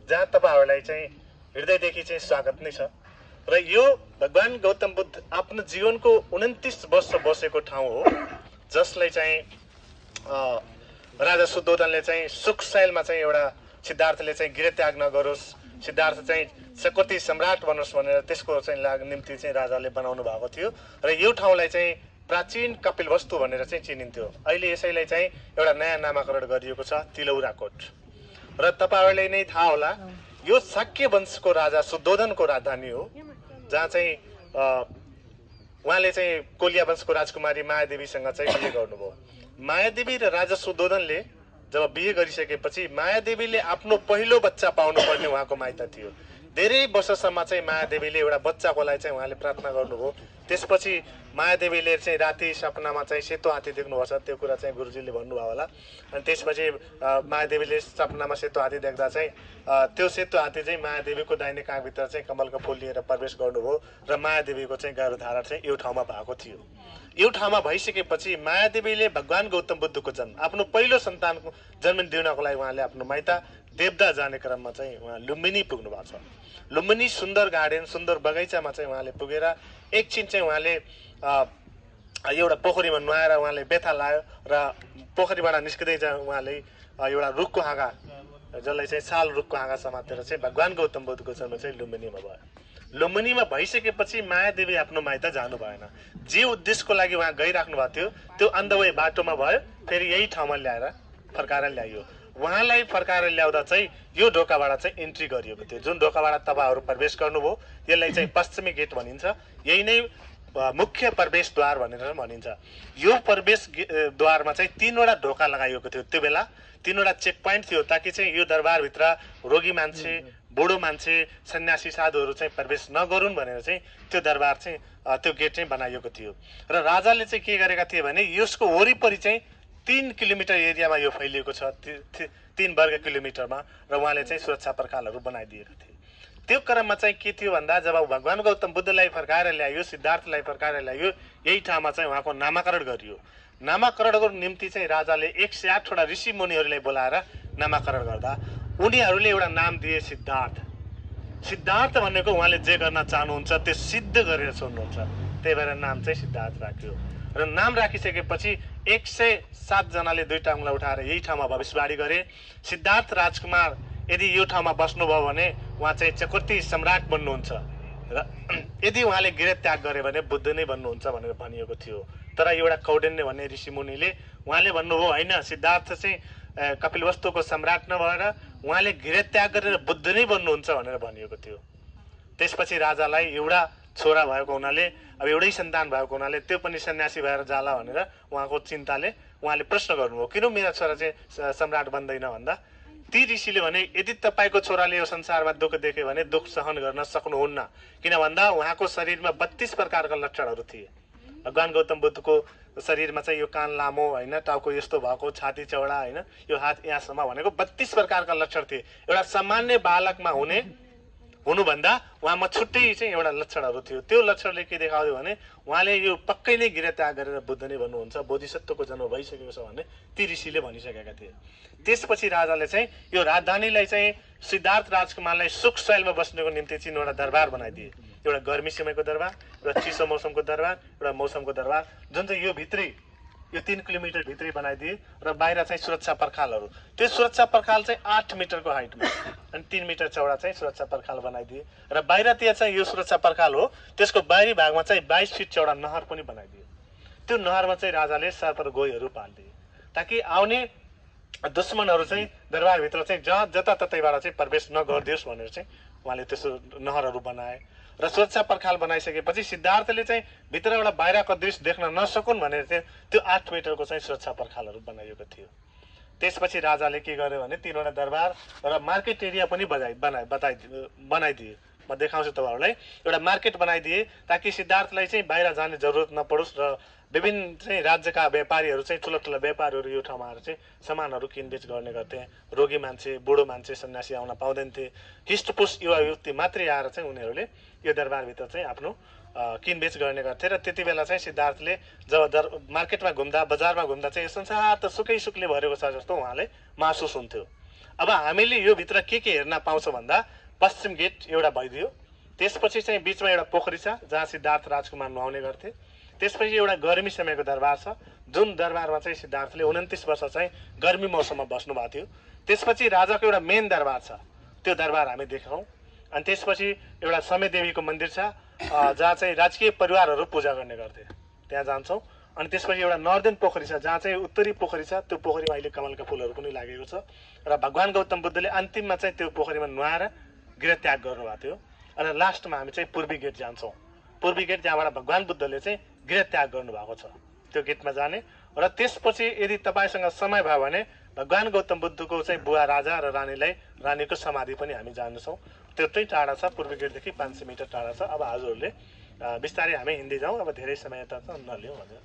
जहाँ तपाईहरुलाई चाहिँ हृदयदेखि चाहिँ स्वागत नै छ। र यो भगवान गौतम बुद्ध आफ्नो जीवनको 29 वर्ष बसेको ठाउँ हो, जसलाई चाहिँ राजा शुद्धोधनले चाहिँ सुखशैलमा चाहिँ एउटा सिद्धार्थले चाहिँ गृहत्याग नगरोस्, सिद्धार्थ चाहिँ चक्रवर्ती सम्राट बनोस् भनेर त्यसको चाहिँ निम्ति चाहिँ राजाले बनाउनु भएको थियो। र यो ठाउँलाई चाहिँ प्राचीन कपिलवस्तु भनेर चाहिँ चिनिन्थ्यो। अहिले यसैलाई चाहिँ एउटा नयाँ नामाकरण गरिएको छ, तिलौराकोट। र तपाईहरुलाई नै थाहा होला, यो शाक्य वंशको राजा शुद्धोधनको राजधानी हो, जहाँ चाहिँ उहाँले चाहिँ कोलिया वंशको राजकुमारी मायादेवीसँग चाहिँ बिहे गर्नुभयो। मायादेवी र राजा शुद्धोधनले जब बिहे गरिसकेपछि मायादेवीले आफ्नो पहिलो बच्चा पाउनु पर्ने उहाँको माइत थियो। धेरै वर्षसम्म चाहिँ मायादेवीले एउटा बच्चाको लागि चाहिँ उहाँले प्रार्थना गर्नुभयो। त्यसपछि मायादेवीले चाहिँ राति सपनामा चाहिँ सेतो हात्ती देख्नुपर्छ, त्यो कुरा चाहिँ गुरुजीले भन्नुभयो होला। अनि त्यसपछि मायादेवीले सपनामा सेतो हात्ती देख्दा चाहिँ त्यो सेतो हात्ती चाहिँ मायादेवीको दाहिने काखभित्र चाहिँ कमलको फुल लिएर प्रवेश गर्नुभयो र मायादेवीको चाहिँ गर्भधारण चाहिँ यो ठाउँमा भएको थियो। यो ठाउँमा भइसकेपछि मायादेवीले भगवान गौतम बुद्धको जन्म, आफ्नो पहिलो सन्तानको जन्म दिनको लागि उहाँले आफ्नो माइत देवदा जाने क्रममा चाहिँ उहाँ लुम्बिनी पुग्नु भएको छ। लुम्बिनी सुन्दर गार्डन, सुन्दर बगैँचामा चाहिँ उहाँले पुगेर एकछिन चाहिँ उहाँले एउटा पोखरीमा नुहाएर उहाँले बेथा लायो र पोखरीबाट निस्किँदै चाहिँ उहाँले एउटा रुखको हाँगा, जसलाई चाहिँ साल रुखको हाँगा समातेर चाहिँ भगवान गौतम बुद्धको जन्म चाहिँ लुम्बिनीमा भयो। लुम्बिनीमा भइसकेपछि मायादेवी आफ्नो माइत जानु भएन। जे उद्देश्यको लागि उहाँ गइराख्नु भएको थियो त्यो अन द वे बाटोमा भयो, फेरि यही ठाउँमा ल्याएर फर्काएर ल्याइयो। उहाँलाई फर्काएर ल्याउँदा चाहिँ यो ढोकाबाट चाहिँ इन्ट्री गरिएको थियो। जुन ढोकाबाट तपाईहरु प्रवेश गर्नुभयो यसलाई चाहिँ पश्चिमी गेट भनिन्छ। यही नै मुख्य प्रवेशद्वार भनेर भनिन्छ। यो प्रवेशद्वारमा चाहिँ 3वटा ढोका लगाइएको थियो। त्यो बेला 3वटा चेक पोइन्ट थियो, ताकि चाहिँ यो दरबारभित्र रोगी मान्छे, बुढो मान्छे, सन्यासी साधुहरू चाहिँ प्रवेश नगरून् भनेर चाहिँ त्यो दरबार चाहिँ त्यो गेट चाहिँ बनाइएको थियो। र राजाले चाहिँ के गरेका थिए भने यसको वरिपरि चाहिँ 3 किलोमिटर एरियामा यो फैलिएको छ, 3 वर्ग किलोमिटरमा, र उहाँले चाहिँ सुरक्षा पर्खालहरू बनाइदिएका थिए। त्यो क्रममा चाहिँ के थियो भन्दा जब भगवान गौतम बुद्धलाई फर्काएर ल्यायो, सिद्धार्थलाई फर्काएर ल्यायो, यही ठाउँमा चाहिँ उहाँको नामाकरण गरियो। नामाकरणको निम्ति चाहिँ राजाले 108वटा ऋषि मुनिहरूलाई बोलाएर नामाकरण गर्दा उनीहरूले एउटा नाम दिए सिद्धार्थ। सिद्धार्थ भनेको उहाँले जे गर्न चाहनुहुन्छ त्यो सिद्ध गरेर छोड्नुहुन्छ, त्यही भएर नाम चाहिँ सिद्धार्थ राख्यो। र नाम राखिसकेपछि 107 जनाले 2टा उंगला उठाएर यही ठाउँमा भविष्यवाणी गरे, सिद्धार्थ राजकुमार यदि यो ठाउँमा बस्नुभयो भने उहाँ चाहिँ चक्रवर्ती सम्राट बन्नुहुन्छ, र यदि उहाँले गृहत्याग गरे भने बुद्ध नै बन्नुहुन्छ भनेर भनिएको थियो। तर एउटा कौण्डिन्य भन्ने ऋषिमुनिले उहाँले भन्नुभयो होइन, सिद्धार्थ चाहिँ कपिलवस्तुको सम्राट नभएर उहाँले गृहत्याग गरेर बुद्ध नै बन्नुहुन्छ भनेर भनिएको थियो। त्यसपछि राजालाई एउटा छोरा भएको हुनाले, अब एउटै सन्तान भएको हुनाले त्यो पनि सन्यासी भएर जाला भनेर उहाँको चिन्ताले उहाँले प्रश्न गर्नुभयो, किन मेरा छोरा चाहिँ सम्राट बन्दैन भन्दा ती ऋषिले भने यदि तपाईको छोराले यो संसारमा दुःख देख्यो भने दुःख सहन गर्न सक्नुहुन्न, किन भन्दा उहाँको शरीरमा 32 प्रकारका लक्षणहरू थिए। भगवान गौतम बुद्धको शरीरमा चाहिँ यो कान लामो होइन, टाउको यस्तो भएको, छाती चौडा होइन, यो हात यहाँसम्म भनेको 32 प्रकारका लक्षण थिए। एउटा सामान्य बालकमा हुनुभन्दा उहाँमा छुट्टै चाहिँ एउटा लक्षणहरू थियो। त्यो लक्षणले के देखाउँयो भने उहाँले यो पक्कै नै गृहत्याग गरेर बुद्ध नै बन्नुहुन्छ, बोधिसत्वको जन्म भइसकेको छ भन्ने ती ऋषिले भनिसकेका थिए। त्यसपछि राजाले चाहिँ यो राजधानीलाई चाहिँ सिद्धार्थ राजकुमारलाई सुखशैलमा बस्नको निम्ति 3वटा दरबार बनाइदिए। एउटा गर्मी समयको दरबार, एउटा चिसो मौसमको दरबार, एउटा मौसमको दरबार, जुन चाहिँ यो भित्रै यो 3 किलोमिटर भित्रै बनाइदिए। र बाहिर चाहिँ सुरक्षा पर्खालहरू, त्यो सुरक्षा पर्खाल चाहिँ 8 मिटरको हाइटमा अनि 3 मिटर चौडा चाहिँ सुरक्षा पर्खाल बनाइदिए। र बाहिरतिर चाहिँ यो सुरक्षा पर्खाल हो, त्यसको बाहिरी भागमा चाहिँ 22 फिट चौडा नहर पनि बनाइदिए। त्यो नहरमा चाहिँ राजाले सर्प र गोहीहरू पालिदिए, ताकि आउने दुश्मनहरू चाहिँ दरबारभित्र चाहिँ जताततैबाट चाहिँ प्रवेश नगरिदियोस् भनेर चाहिँ उहाँले त्यसो नहरहरू बनाए। र सुरक्षा पर्खाल बनाइसकेपछि सिद्धार्थले चाहिँ भित्रबाट बाहिरको दृश्य देख्न नसकुन् भनेर चाहिँ त्यो 8 मिटरको चाहिँ सुरक्षा पर्खालहरू बनाइएको थियो। त्यसपछि राजाले के गर्यो भने 3वटा दरबार र मार्केट एरिया पनि बनाइदिए। म देखाउँछु तपाईहरुलाई। एउटा मार्केट बनाइदिए ताकि सिद्धार्थलाई चाहिँ बाहिर जाने जरुरत नपरोस् र विभिन्न चाहिँ राज्यका व्यापारीहरू चाहिँ ठुला व्यापारीहरू यो ठाउँमा आएर चाहिँ सामानहरू किनबेच गर्ने गर्थे। रोगी मान्छे, बुढो मान्छे, सन्यासी आउन पाउँदैन थिए। हिष्टपुष्ट युवा युवती मात्रै आएर चाहिँ उनीहरूले यो दरबारभित्र चाहिँ आफ्नो किनबेच गर्ने गर्थे। र त्यति बेला चाहिँ सिद्धार्थले जब मार्केटमा घुम्दा, बजारमा घुम्दा चाहिँ संसार त सुकै सुकले भरेको छ जस्तो उहाँले महसुस हुन्थ्यो। अब हामीले यो भित्र के हेर्न पाउँछौँ भन्दा पश्चिम गेट एउटा भइदियो, त्यसपछि चाहिँ बिचमा एउटा पोखरी छ जहाँ सिद्धार्थ राजकुमार नुहाउने गर्थे, त्यसपछि एउटा गर्मी समयको दरबार छ जुन दरबारमा चाहिँ सिद्धार्थले 29 वर्ष चाहिँ गर्मी मौसममा बस्नु भएको थियो। त्यसपछि राजाको एउटा मेन दरबार छ, त्यो दरबार हामी देख्छौँ। अनि त्यसपछि एउटा समय देवीको मन्दिर छ जहाँ चाहिँ राजकीय परिवारहरू पूजा गर्ने गर्थे, त्यहाँ जान्छौँ। अनि त्यसपछि एउटा नर्दन पोखरी छ जहाँ चाहिँ उत्तरी पोखरी छ, त्यो पोखरीमा अहिले कमलका फुलहरू पनि लागेको छ र भगवान गौतम बुद्धले अन्तिममा चाहिँ त्यो पोखरीमा नुहाएर गृह त्याग गर्नुभएको थियो। अनि लास्टमा हामी चाहिँ पूर्वी गेट जान्छौँ, पूर्वी गेट जहाँबाट भगवान बुद्धले चाहिँ गृह त्याग गर्नुभएको छ, त्यो गेटमा जाने। र त्यसपछि यदि तपाईँसँग समय भयो भने भगवान गौतम बुद्धको चाहिँ बुवा राजा र रानीको समाधि पनि हामी जान्छौँ। त्यत्रै टाढा छ, पूर्वी गेटदेखि 500 मिटर टाढा छ। अब हजुरहरूले बिस्तारै हामी हिँड्दै जाउँ, अब धेरै समय त नलिउँ भनेर।